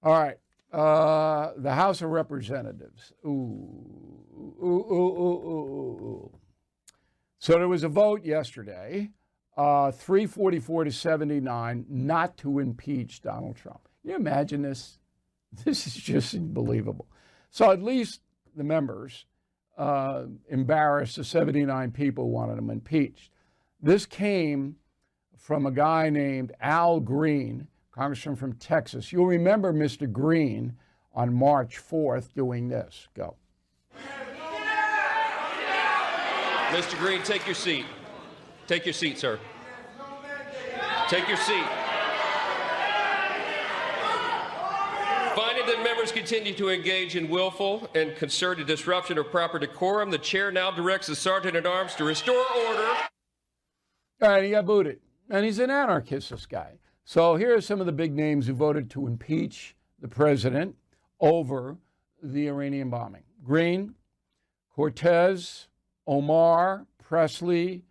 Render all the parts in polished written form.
All right. The House of Representatives. Ooh. So there was a vote yesterday, 344 to 79, not to impeach Donald Trump. Can you imagine this? This is just unbelievable. So at least the members embarrassed the 79 people who wanted him impeached. This came from a guy named Al Green, congressman from Texas. You'll remember Mr. Green on March 4th doing this. Go. Mr. Green, take your seat. Take your seat, sir. Take your seat. Finding that members continue to engage in willful and concerted disruption of proper decorum, the chair now directs the sergeant-at-arms to restore order. All right, he got booted. And he's an anarchist, this guy. So here are some of the big names who voted to impeach the president over the Iranian bombing. Green, Cortez, Omar, Presley,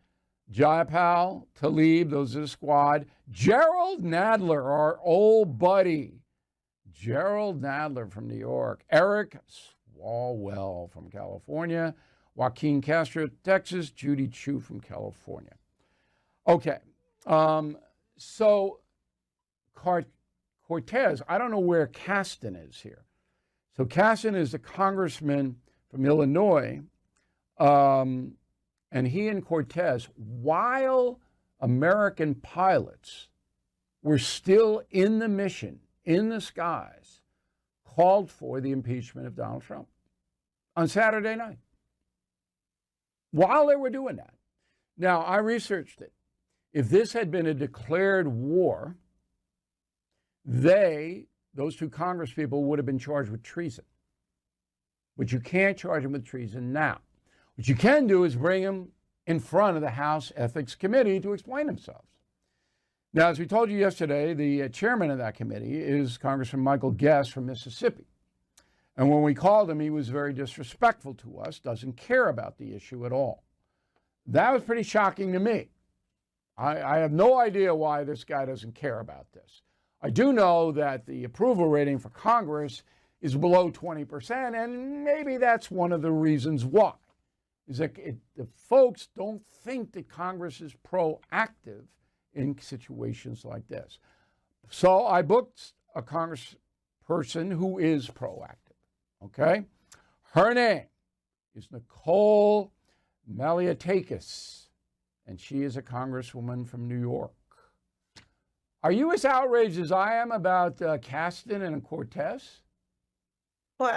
Jayapal, Tlaib, those are the squad. Gerald Nadler, our old buddy. Gerald Nadler from New York. Eric Swalwell from California. Joaquin Castro, Texas. Judy Chu from California. Okay. So Cortez, I don't know where Kasten is here. So Kasten is a congressman from Illinois. And he and Cortez, while American pilots were still in the mission, in the skies, called for the impeachment of Donald Trump on Saturday night. While they were doing that. Now, I researched it. If this had been a declared war, those two congresspeople, would have been charged with treason. But you can't charge them with treason now. What you can do is bring them in front of the House Ethics Committee to explain themselves. Now, as we told you yesterday, the chairman of that committee is Congressman Michael Guest from Mississippi. And when we called him, he was very disrespectful to us, doesn't care about the issue at all. That was pretty shocking to me. I have no idea why this guy doesn't care about this. I do know that the approval rating for Congress is below 20%, and maybe that's one of the reasons why. Is that the folks don't think that Congress is proactive in situations like this. So I booked a congressperson who is proactive, okay? Her name is Nicole Malliotakis, and she is a congresswoman from New York. Are you as outraged as I am about Kasten and Cortez? Well,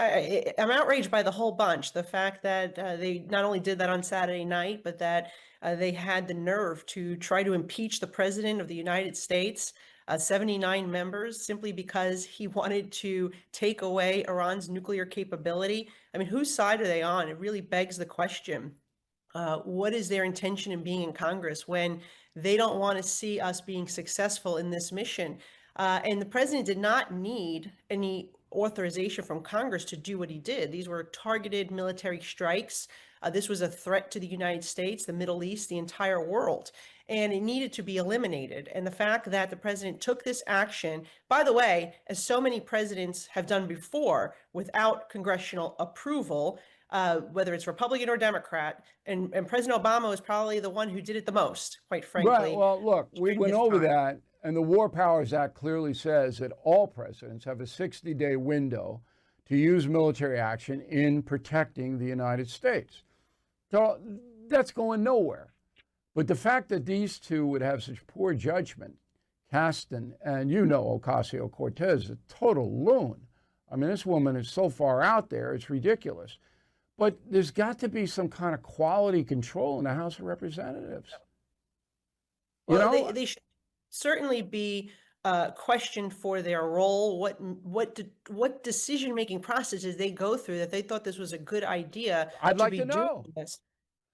I'm outraged by the whole bunch. The fact that they not only did that on Saturday night, but that they had the nerve to try to impeach the president of the United States, 79 members, simply because he wanted to take away Iran's nuclear capability. I mean, whose side are they on? It really begs the question. What is their intention in being in Congress when they don't want to see us being successful in this mission? And the president did not need any authorization from Congress to do what he did. These were targeted military strikes. This was a threat to the United States, the Middle East, the entire world, and it needed to be eliminated. And the fact that the president took this action, by the way, as so many presidents have done before, without congressional approval, whether it's Republican or Democrat, and President Obama was probably the one who did it the most, quite frankly. Right. Well, look, we went over that, and the War Powers Act clearly says that all presidents have a 60-day window to use military action in protecting the United States. So that's going nowhere. But the fact that these two would have such poor judgment, Kasten and Ocasio-Cortez, a total loon. I mean, this woman is so far out there, it's ridiculous. But there's got to be some kind of quality control in the House of Representatives. Well, they should certainly be questioned for their role. What decision-making processes they go through that they thought this was a good idea. I'd like to know. This.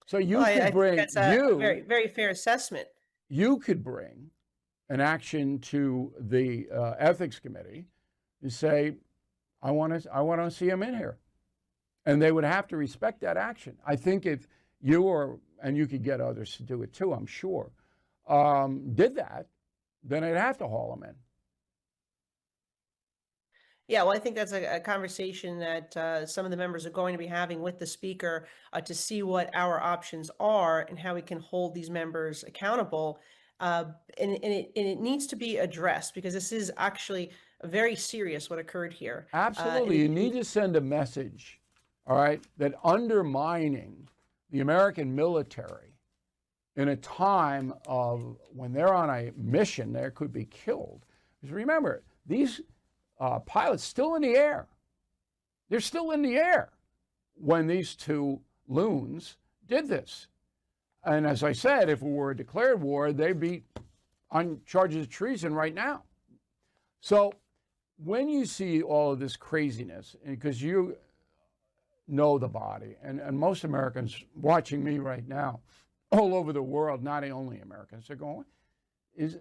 So you could bring that's a very, very fair assessment. You could bring an action to the ethics committee and say, I want to see him in here. And they would have to respect that action. I think if you and you could get others to do it too, I'm sure, did that, then they'd have to haul him in. Yeah, well, I think that's a conversation that some of the members are going to be having with the speaker to see what our options are and how we can hold these members accountable. Uh, and it needs to be addressed because this is actually very serious what occurred here. Absolutely. You need to send a message, all right, that undermining the American military in a time of when they're on a mission, they could be killed. Because remember, these pilots still in the air. They're still in the air when these two loons did this. And as I said, if it were a declared war, they'd be on charges of treason right now. So when you see all of this craziness, because you know the body, and most Americans watching me right now, all over the world, not only Americans, they're going, is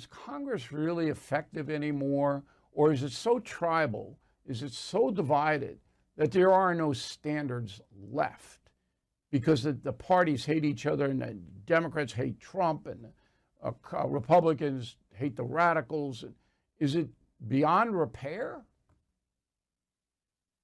Congress really effective anymore? Or is it so tribal? Is it so divided that there are no standards left? Because the parties hate each other, and the Democrats hate Trump, and Republicans hate the radicals. Is it beyond repair?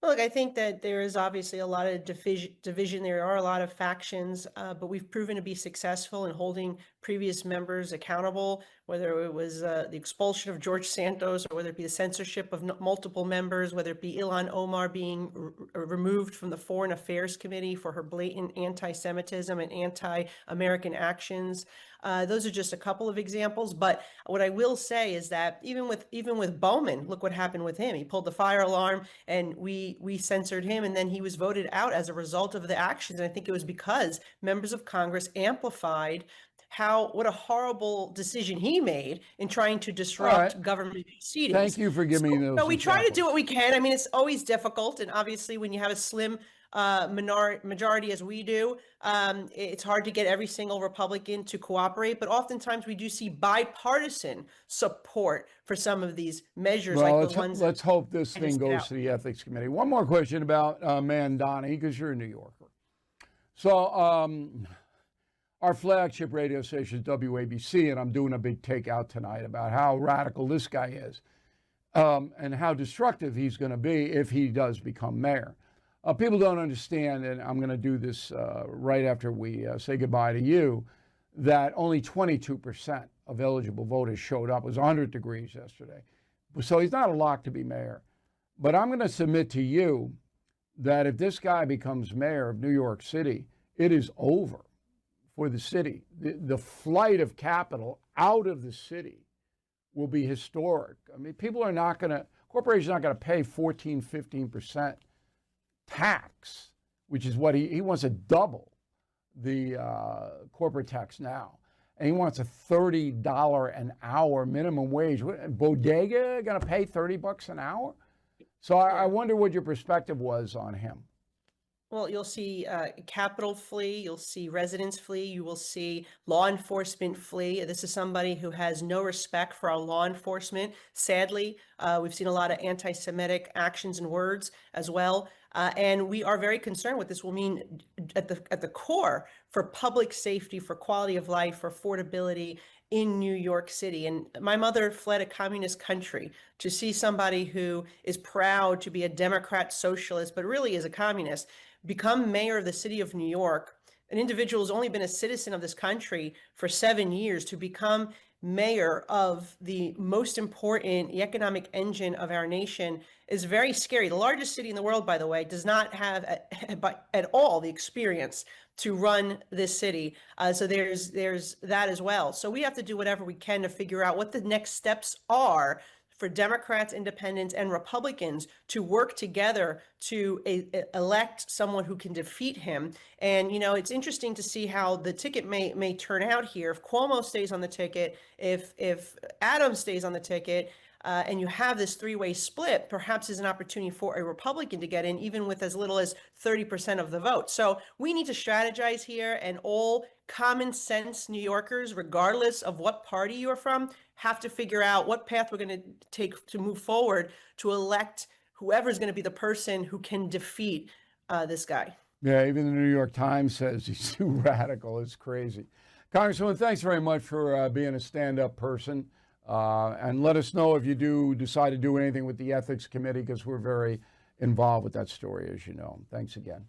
Look, I think that there is obviously a lot of division. There are a lot of factions, but we've proven to be successful in holding previous members accountable, whether it was the expulsion of George Santos or whether it be the censorship of multiple members, whether it be Ilhan Omar being removed from the Foreign Affairs Committee for her blatant anti-Semitism and anti-American actions. Those are just a couple of examples. But what I will say is that even with Bowman, look what happened with him. He pulled the fire alarm, and we censored him, and then he was voted out as a result of the actions. And I think it was because members of Congress amplified what a horrible decision he made in trying to disrupt government proceedings. Thank you for giving me those. So we try to do what we can. I mean, it's always difficult, and obviously when you have a slim majority as we do, it's hard to get every single Republican to cooperate, but oftentimes we do see bipartisan support for some of these measures, Well, like the ones. Let's hope this thing goes to the Ethics Committee. One more question about Mandani, because you're a New Yorker. So our flagship radio station is WABC, and I'm doing a big takeout tonight about how radical this guy is and how destructive he's going to be if he does become mayor. People don't understand, and I'm going to do this right after we say goodbye to you, that only 22% of eligible voters showed up. It was 100 degrees yesterday. So he's not a lock to be mayor. But I'm going to submit to you that if this guy becomes mayor of New York City, it is over for the city. The flight of capital out of the city will be historic. I mean, corporations are not going to pay 14, 15% tax, which is what he wants to double the corporate tax now. And he wants a $30 an hour minimum wage. Bodega going to pay $30 an hour? So I wonder what your perspective was on him. Well, you'll see capital flee, you'll see residents flee, you will see law enforcement flee. This is somebody who has no respect for our law enforcement. Sadly, we've seen a lot of anti-Semitic actions and words as well. And we are very concerned what this will mean at the core for public safety, for quality of life, for affordability in New York City. And my mother fled a communist country. To see somebody who is proud to be a Democrat socialist, but really is a communist, become mayor of the city of New York, an individual who's only been a citizen of this country for 7 years, to become mayor of the most important economic engine of our nation is very scary. The largest city in the world, by the way, does not have at all the experience to run this city. So there's that as well. So we have to do whatever we can to figure out what the next steps are for Democrats, independents, and Republicans to work together to elect someone who can defeat him. And, you know, it's interesting to see how the ticket may turn out here. If Cuomo stays on the ticket, if Adams stays on the ticket, and you have this three-way split, perhaps is an opportunity for a Republican to get in, even with as little as 30% of the vote. So we need to strategize here, and all common sense New Yorkers, regardless of what party you are from, have to figure out what path we're going to take to move forward to elect whoever's going to be the person who can defeat this guy. Yeah, even the New York Times says he's too radical. It's crazy. Congresswoman, thanks very much for being a stand-up person. And let us know if you do decide to do anything with the Ethics Committee, because we're very involved with that story, as you know. Thanks again.